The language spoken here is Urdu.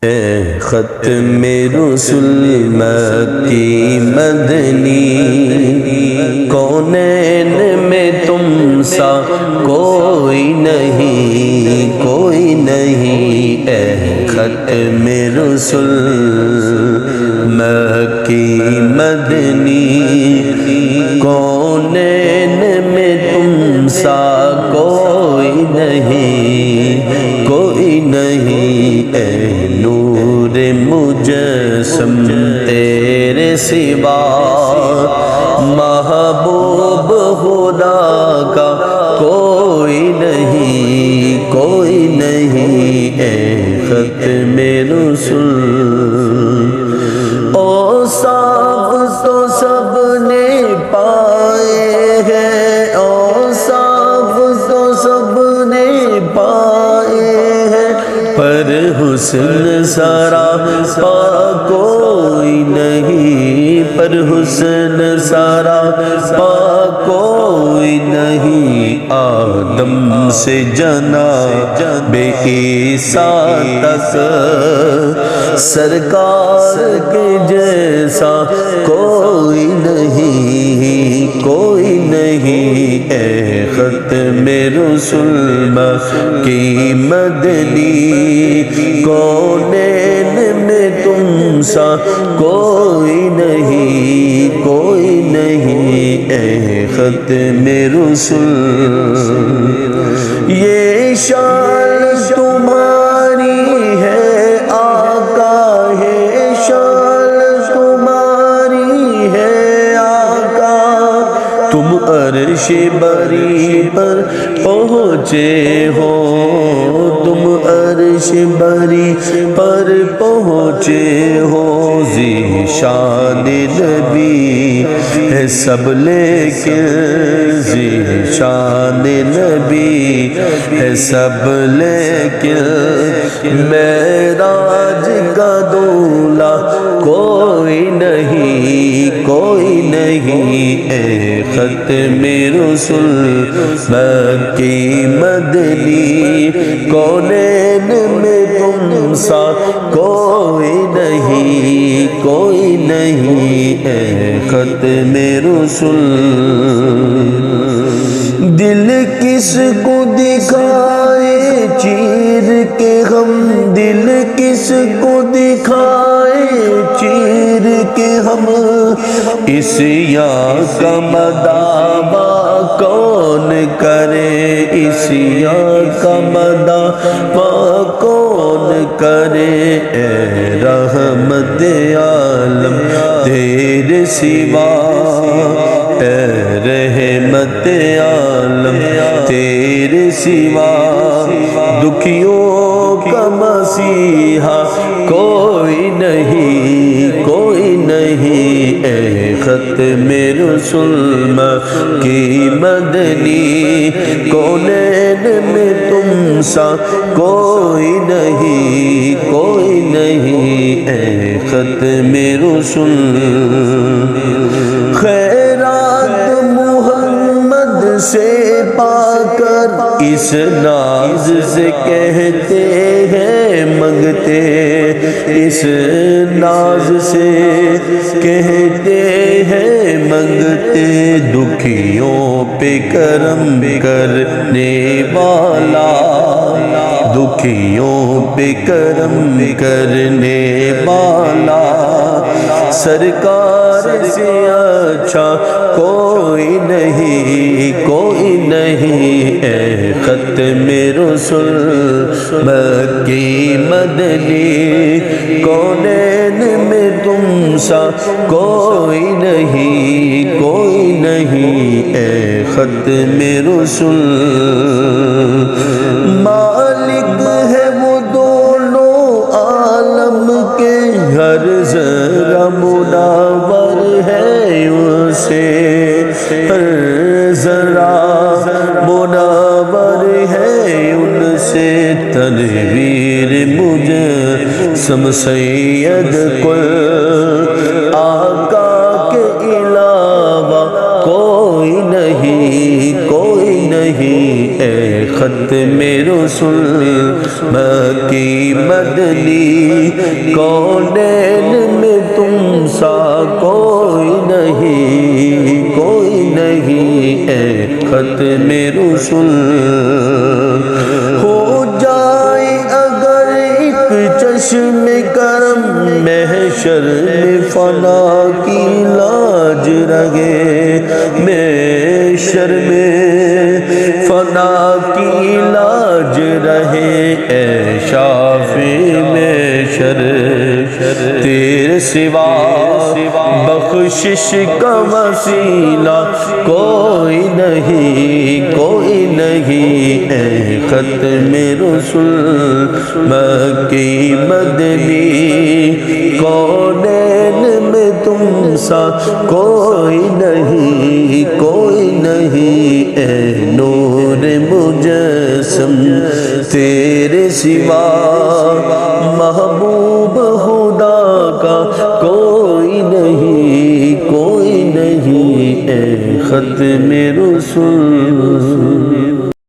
اے ختم رسل مکی مدنی، کونین میں تم سا کوئی نہیں، کوئی نہیں۔ اے ختم رسل مکی مدنی، کونین میں تم سا کوئی نہیں، کوئی نہیں۔ اے نور مجسم تیرے سوا محبوب خدا کا کوئی نہیں، کوئی نہیں۔ اے ختم رسل، اوصاف تو سب نے پائے ہیں، اوصاف تو سب نے پائے ہیں، پر حسن سارا پا کوئی نہیں، پر حسن سارا پا کوئی نہیں۔ آدم سے جناب عیسیٰ تک سرکار کے جیسا کوئی نہیں، کوئی نہیں۔ اے ختم رسل مکی مدنی، کونین میں تم سا کوئی نہیں، کوئی نہیں۔ اے ختم رسل، یہ شان تمہاری ہے آقا، ہے شان تمہاری ہے آقا، تم عرش بری پر پہنچے ہو، تم عرش بری پر پہنچے ہو۔ ذی شان نبی ہے سب لیکن، ذی شان نبی ہے سب لیکن، معراج کا دولہ کوئی نہیں، کوئی نہیں۔ اے ختم رسل مکی مدنی، کونین میں تم سا کوئی نہیں، کوئی نہیں۔ اے ختم رسل، دل کس کو دکھائے چیر کے ہم، دل کس کو دکھائے چیر کے ہم، عیسیٰ کا مداوا کون کرے، عیسیٰ کا مداوا کون کرے۔ اے رحمت عالم تیرے سوا، اے رحمت عالم تیرے سوا، دکھیوں کا مسیحا کوئی نہیں، کوئی نہیں۔ اے ختم رسل مکی مدنی، کونین میں تم سا کوئی نہیں، کوئی نہیں۔ اے ختم رسل، خیرات محمد سے پا کر اس ناز سے کہتے ہیں منگتے، اس ناز سے کہتے ہیں منگتے، دکھیوں پہ کرم کرنے والا، دکھیوں پہ کرم کرنے والا، سرکار سے اچھا کوئی نہیں، کوئی نہیں۔ اے ختم رسل مکی مدنی، کونین میں تم سا کوئی نہیں، کوئی نہیں۔ اے ختم رسل، مالک ہے وہ دونوں عالم کے، ہر ذرہ منور ہے اسے، ہر ذرہ منور ہے ان سے۔ تنویر مجسم سید کل، آقا کے علاوہ کوئی نہیں، کوئی نہیں۔ اے ختم رسل مکی مدنی کونین میں تم سا کوئی نہیں، کوئی نہیں، اے ختم رسول۔ ہو جائے اگر ایک چشم کرم محشر میں فنا کی لاج رہے، محشر میں فنا کی لاج رہے، اے شافع محشر تیرے سوا بخشش کا وسیلہ کوئی نہیں، کوئی نہیں، اے ختم رسول مکی مدنی کونین میں تم سا کوئی نہیں، کوئی نہیں، اے نور مجسم تیرے سوا محبوب خدا کا کوئی نہیں، کوئی نہیں، اے ختم رسول۔